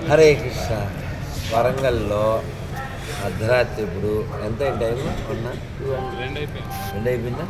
హరే కృష్ణ. వరంగల్లో అర్ధరాత్రి ఇప్పుడు ఎంత టైం ఉన్నా 2 అయిపోయిందా?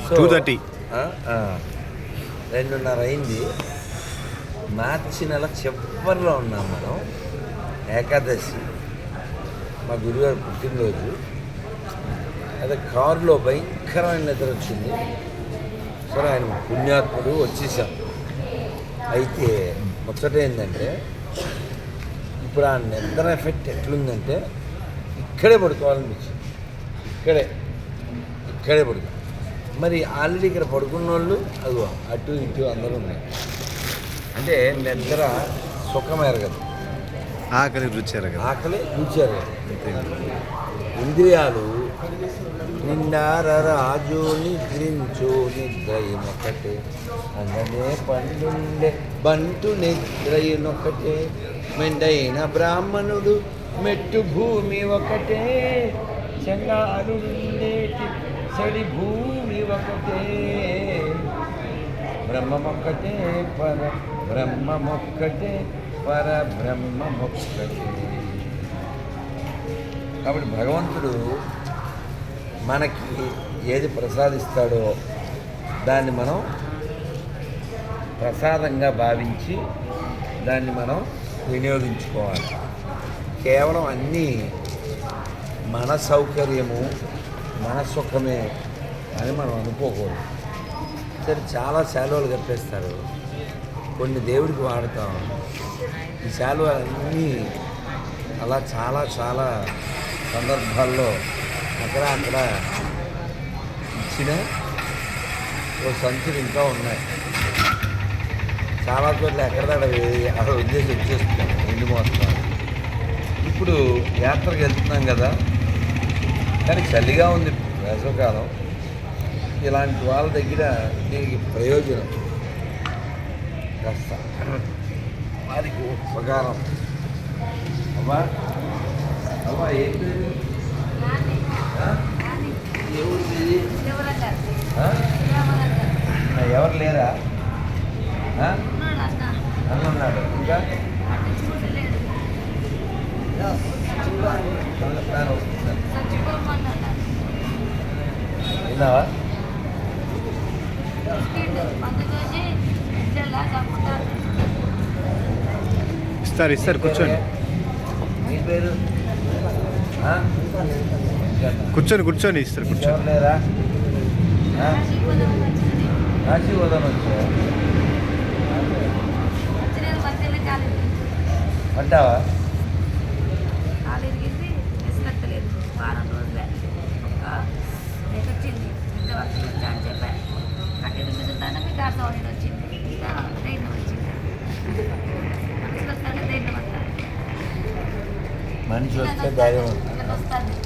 సో 2:30 2:30 అయింది. మార్చి నెల చివరిలో ఉన్నాం మనం. ఏకాదశి మా గురుగారు పుట్టినరోజు. అదే కారులో భయంకరమైన నిద్ర వచ్చింది. సరే ఆయన పుణ్యాత్ముడు వచ్చేసాం. అయితే ముచ్చట ఏంటంటే ఇప్పుడు ఆ నిద్ర ఎఫెక్ట్ ఎట్లుందంటే ఇక్కడే పడుకోవాలనిపించింది. ఇక్కడే పడుకో. మరి ఆల్రెడీ ఇక్కడ పడుకున్న వాళ్ళు అదిగో అటు ఇటు అందరూ ఉన్నాయి. అంటే నిద్ర సుఖం ఎరగదు, ఆకలి రుచి ఎరగదు. ఇంద్రియాలు నిండార రాజు నిద్రించు నిద్రయినొకటే, అందనే పండుండే బంటు నిద్రయినొకటే, మెండైన బ్రాహ్మణుడు మెట్టు భూమి ఒకటే, చెంగారుండేటి సడి భూమి ఒకటే, బ్రహ్మమొక్కటే బ్రహ్మమొక్కటే పరబ్రహ్మమొక్కటే. కాబట్టి భగవంతుడు మనకి ఏది ప్రసాదిస్తాడో దాన్ని మనం ప్రసాదంగా భావించి దాన్ని మనం వినియోగించుకోవాలి. కేవలం అన్నీ మన సౌకర్యము మన సుఖమే అని మనం అనుకోకూడదు. సరే, చాలా శాలువాలు కప్పేస్తారు, కొన్ని దేవుడికి వాడతాం. ఈ శాలువాలన్నీ అలా చాలా చాలా సందర్భాల్లో అక్కడ ఇచ్చిన ఓ సంచులు ఇంకా ఉన్నాయి. చాలా చోట్ల ఎక్కడక్కడ అక్కడ ఉద్దేశం వచ్చేస్తున్నాం ఎండు మోస్తాం. ఇప్పుడు యాత్రకు వెళ్తున్నాం కదా, కానీ చలిగా ఉంది వేసవకాలం. ఇలాంటి వాళ్ళ దగ్గర దీనికి ప్రయోజనం కాస్త వారికి ఉపకారం. అమ్మా ఏం పేరు? ఎవరు లేరా? అన్నాడు. ఇంకా విన్నావా? ఇస్తారు కూర్చోండి. మీ పేరు? కూర్చొని ఇస్తారు. కూర్చోండి. లేరా? ఆశీర్వాదం వచ్చా అంటావా? మనిషి వస్తే ధైర్యం ఉంటుంది.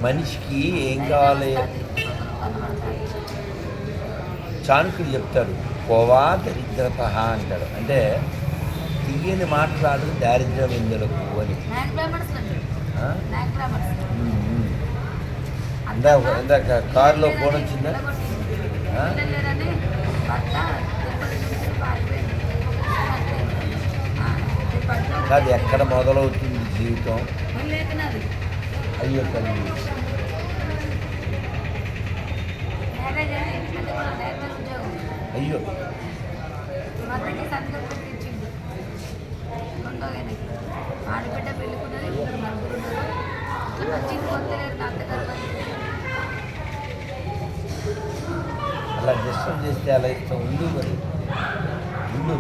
మనిషికి ఏం కావాలి? చాణక్యుడు చెప్తాడు, కోవా దరిద్రత అంటాడు. అంటే తీయని మాట్లాడు దారిద్ర్యం ఎందులకు అని. ఇందాక కారులో ఫోన్ వచ్చిందా? అది ఎక్కడ మొదలవుతుంది జీవితం? అయ్యో తల్లి, అయ్యో ఆడబిడ్డ పెళ్ళికున్నది, అలా డిస్టర్బ్ చేస్తే అలా ఇష్టం ఉండు. మరి ఉండు.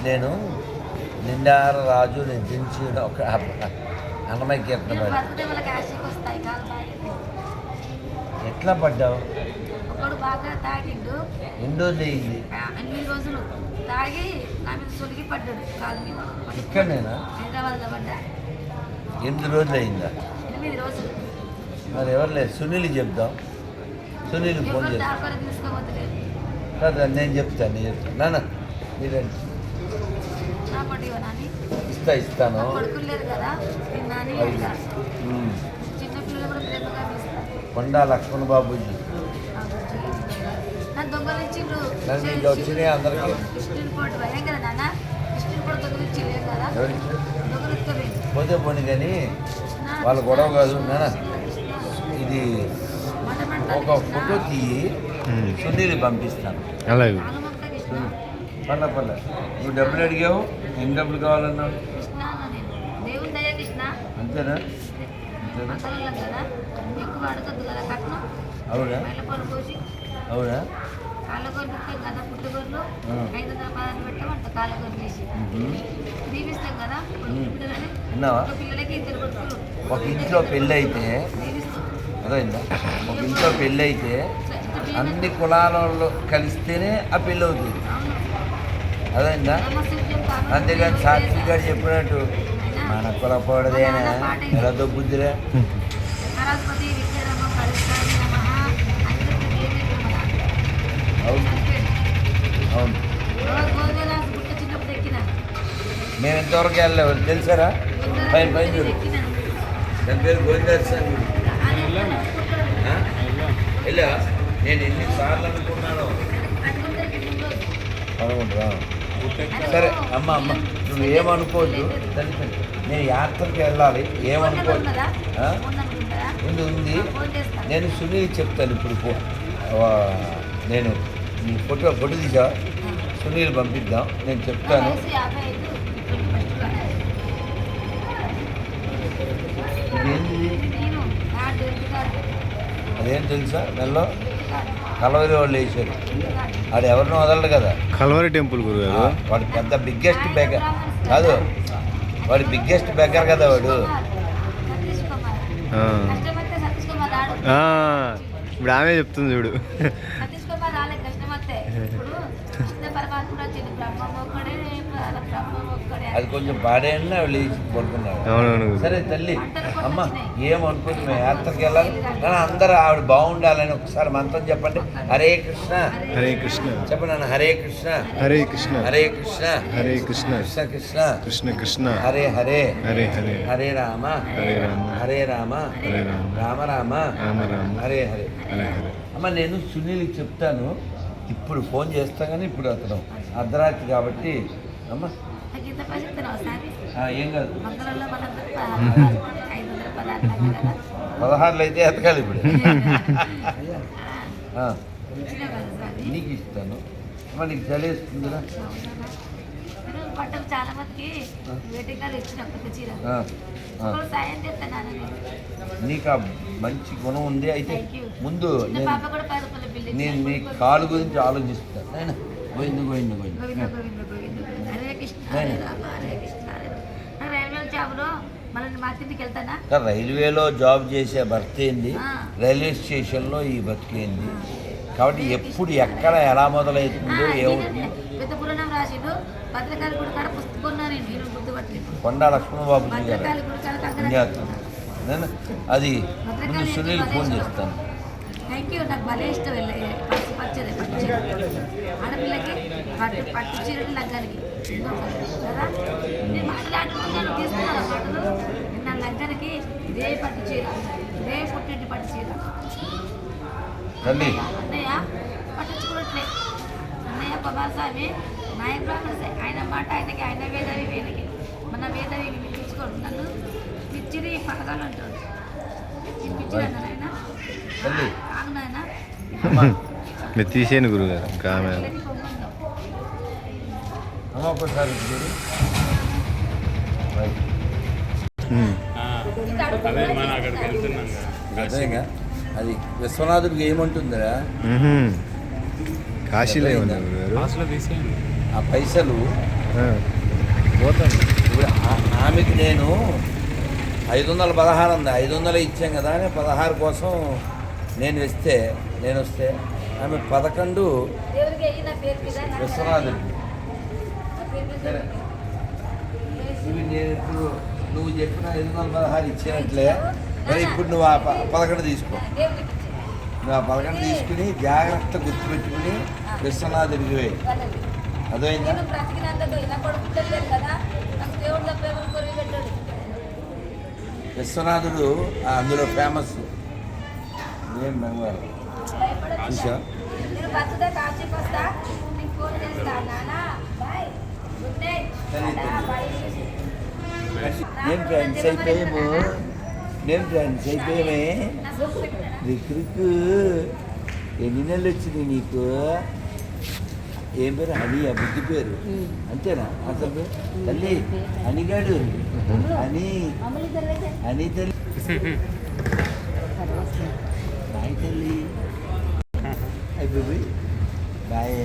నేను నిండార రాజు నిద్రించి ఒక అన్నమయ్య కీర్తన పాడు. ఎట్లా పడ్డావు? ఒకడు బాగా తాగిండు, ఎన్నో అయింది. 8 రోజులు తాగి నా మీద సొలిగి పడ్డాడు కాలు మీద. ఇక్కడనేనా? హైదరాబాద్లో పడ్డా. 8 రోజులు అయిందా? 8 రోజులు. మరి ఎవరు లేదు, సునీల్ చెప్దాం. సునీల్ ఫోన్ చేస్తాను. తీసుకోవట్లేదు కదా, నేను చెప్తాను. నాన్న మీరేంటి నా పడి ఇస్తాను. నా కొడుకులు లేరు కదా తిన్నాని అది. ఉమ్. చిన్న పిల్లలు కూడా ప్రేమగా ఇస్తారు. కొండా లక్ష్మణ్ బాబుజీ నా దొంగలించిండ్రు నన్ను ఇంకా వచ్చినాయి అందరికీ. కృష్ణుని కోట భయం కదా నాన్న కృష్ణుని కోట దొంగలించలేదు కదా ఎవరికి దొంగలించుకోలేదు పోతే పోనీ కానీ వాళ్ళ గొడవ కాదు నాన్న. ఇది ఒక ఫోటో తీయి సునీల్ పంపిస్తాను. అలాగే పర్లే పర్లే. నువ్వు డబ్బులు అడిగావు, ఎన్ని డబ్బులు కావాలన్నావు? దేవుని దయ కృష్ణ అంతేనా? అంతేనా? మసాలా కదా ఎక్కువ అడగద్దు కదా కట్నం అవునా? మైలపూరు పోసి అవునా? కాళ్ళగొర్రు పెట్టాం కదా పుట్టుగొర్రెలు 500 పదాలు పెట్టామంట కాళ్ళగొర్రు చేసి దీవిస్తాం కదా పిల్లలని విన్నావా? ఒక పిల్లలకి 2 కొడుకులు ఒక ఇంట్లో పెళ్ళి అయితే దీవిస్తాం అదైందా? ఒక ఇంట్లో పెళ్ళి అయితే అన్ని కులాల వాళ్ళు కలిస్తేనే ఆ పెళ్ళి అవుతుంది. అదైందా? అంతేగాని సాక్షి గారు చెప్పినట్టు మన కుల పోడదేనా ఎలా దొబ్బుద్దిరా? సరస్వతి విద్యారమ్మ పరిష్కారి నమః అవును అవును. గోదావరి గుట్ట చిన్నప్పుడు ఎక్కిన మేము ఎంతవరకు వెళ్ళలేవు తెలుసారా? పైన పైన చూడు. దాని పేరు గోవిందర్శన్ గుడి. వెళ్ళా నేను ఎన్నిసార్లు అనుకున్నాను. అనుకుంటున్నా. సరే అమ్మ అమ్మ నువ్వు ఏమనుకోవద్దు. నేను యాత్రకి వెళ్ళాలి ఏమనుకోవద్దు. ఉంది ఉంది. నేను సునీల్ చెప్తాను ఇప్పుడు నేను నీ ఫోటో తీసా సునీల్ పంపిద్దాం. నేను చెప్తాను. ఇదేంటి? అదేం తెలుసా? నెలలో కలవరి వాళ్ళు వేసారు. వాడు ఎవరినో వదలడు కదా. కల్వరి టెంపుల్ గురుగారు. వాడు పెద్ద బిగ్గెస్ట్ బెగర్ కాదు. వాడు బిగ్గెస్ట్ బెగర్ కదా వాడు. ఆ. ఇప్పుడు ఆమె చెప్తుంది చూడు. సతీష్ కుమార్ రాలే కృష్ణమత్తే ఇప్పుడు కృష్ణ పరమాత్మ వచ్చింది బ్రహ్మం ఒక్కడే బ్రహ్మం ఒక్కడే అది కొంచెం బాడేనా లేచి పడుకున్నాడు. అవునవును. సరే తల్లి అమ్మ ఏమనుకోండి మేము యాత్రకి వెళ్ళాలి కానీ అందరూ ఆవిడ బాగుండాలని ఒకసారి మంత్రం చెప్పండి. హరే కృష్ణ హరే కృష్ణ చెప్పండి. హరే కృష్ణ హరే కృష్ణ హరే కృష్ణ హరే కృష్ణ కృష్ణ కృష్ణ కృష్ణ కృష్ణ హరే హరే హరే హరే హరే రామ హరే రామ హరే రామ హరే రామ రామ రామ రామ రామ హరే హరే. హరే హరే. అమ్మ నేను సునీల్కి చెప్తాను. ఇప్పుడు ఫోన్ చేస్తా కానీ ఇప్పుడు అతను అర్ధరాత్రి కాబట్టి అమ్మ నాకు ఇంత పని చెప్తున్నావు ఒకసారి ఏం కాదు. మంగళంలో మనందరూ 500 పదార్థాలు కదా 16 అయితే ఎతకాలి ఇప్పుడు. ఆ, ఇచ్చినా కదా సార్ నీకు ఇస్తాను. అమ్మ నీకు చలేస్తుందిరా. నేను బట్టలు చాలా మందికి వేటగాలు ఇచ్చిన కొత్త చీర ఆ, ఆ. ఒకరు సాయం చేస్తాను నీకు ఆ మంచి గుణం ఉంది. అయితే ముందు చిన్న పాప కూడా 10 రూపాయల బిల్లు నేను నీ కాలు గురించి ఆలోచిస్తాను. నాయన గోవిందు గోవిందు గోవిందు. గోవింద గోవింద గోవింద గోవింద హరే కృష్ణ హరే రామ హరే కృష్ణ హరే రామ. నాకు రైల్వే జాబ్లో మళ్ళీ మా ఇంటికి వెళ్తానా రైల్వేలో జాబ్ చేసే భర్త ఏంది, ఆ. రైల్వే స్టేషన్లో ఈ బతికేంది. కాబట్టి ఎప్పుడు ఎక్కడ ఎలా మొదలవుతుందో ఏమవుతుంది. పెద్ద పురాణం రాసిండు భద్రకాళి గుడి కాడ పుస్తకం ఉన్నా నేను గుర్తుపట్టలేదు కొండా లక్ష్మణబాబు గారు భద్రకాళి గుడి కాడ పుణ్యాత్ముడు. నేను అది ముందు సునీల్ ఫోన్ చేస్తాను. Thank you. నాకు భలే ఇష్టం వెళ్ళి పచ్చది పట్టు చీర ఆడపిల్లకి పట్టు చీరలు లగ్గానికి కదా నేను మాట్లాడుతున్నాను తీసుకున్నాను మాటలు నా లగ్గానికి ఇదే పట్టు చీర ఇదే పుట్టింటి పట్టు చీర తల్లి అన్నయ్య పట్టించుకోవట్లే అన్నయ్య కుమారస్వామి నాయ బ్రాహ్మణ ఆయన మాట ఆయనకి ఆయన వేదవి వీళ్ళకి మన వేదవి వినిపించుకోడు నన్ను పిచ్చిరి పథకాలు అంటాడు వినిపించాడు ఆయన తల్లి ఆగునాయన మీరు తీసేయండి గురుగారు ఇంకా ఆమె అమ్మ ఒకసారి చూడు. రైట్. అదే మన అక్కడికి వెళ్తున్నాం కదా. అదేగా అది విశ్వనాథుడికి ఏమంటుందిరా కాశీలో ఏమన్నా గురుగారు. క్లాస్లో తీసేయండి. ఆ పైసలు పోతాను. ఇప్పుడు ఆమెకి నేను 516 ఉంది. 500 ఇచ్చాం కదా అని 16 కోసం నేను వస్తే ఆమె 11 దేవుడికి అయ్యి నా పేరు మీద నా విశ్వనాథుడికి. పేరు మీద సరే ఇవి నేను ఇప్పుడు నువ్వు చెప్పిన 516 ఇచ్చినట్లే మరి ఇప్పుడు నువ్వు ఆ 11 తీసుకో. దేవుడికి ఇచ్చి నువ్వు ఆ 11 తీసుకుని జాగ్రత్త గుర్తుపెట్టుకుని విశ్వనాథుడికి వేయి. వాళ్ళది. అదైందా? నేను బ్రతికినందుకు ఇలా కొడుకుంటారు కదా నాకు దేవుడు తప్ప ఎవరు కొరివి పెట్టాడు. విశ్వనాథుడు అందులో ఫేమస్. ఏం బంగారు చూసా? నేను బర్త్డే కాచికి వస్తా, నీకు ఫోన్ చేస్తా. నాన్న బాయ్, గుడ్ నైట్. బాయ్. నేను ఫ్రెండ్స్ అయిపోయాము. నేను ఫ్రెండ్స్ అయిపోయామే. నా సోపు పెట్టాడా? రిక్కు ఎన్ని నెలలు వచ్చింది నీకు? ఏం పేరు? హనీ, ఆ బుద్ధి పేరు అంతేనా? అసలు పేరు తల్లి హనీగాడు. హనీ హనీ తల్లి. బాయ్ తల్లి. అయిపోయి బాయ్.